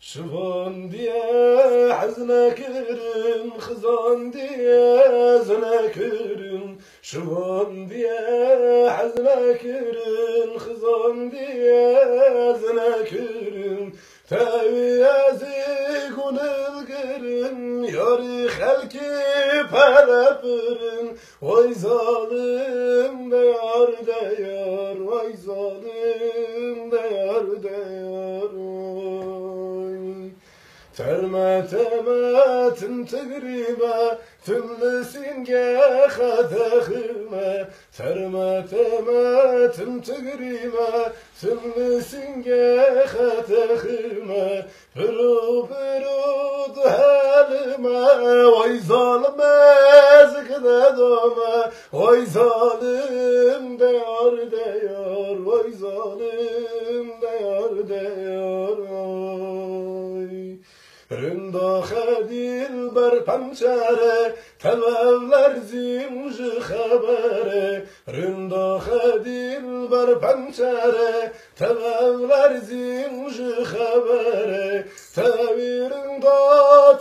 شفان diye hazne kırın, khızan diye zne kırın. Şufan diye hazne kırın, khızan diye zne kırın. Teviyezi gunil kırın, yari halki perepırın. Vay zalim deyar deyar, vay zalim deyar deyar. Termet emetin tigribe, tümlesinge khadahime. Termet emetin tigribe, tümlesinge khadahime. Pırı pırı halime, vay zalim ezgide dome. Vay zalim deyar deyar, vay zalim deyar deyar. Rında khadil ber pançare, tevevler zimji habere. Rında khadil ber pançare, tevevler zimji habere. Tevirinde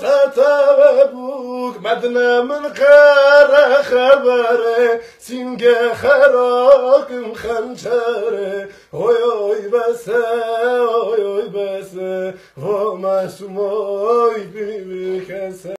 tetevebuk, medne min kare habere. Singe kharakim khançare, oy oy bese, oy oy bese. Va masum oy bir kese.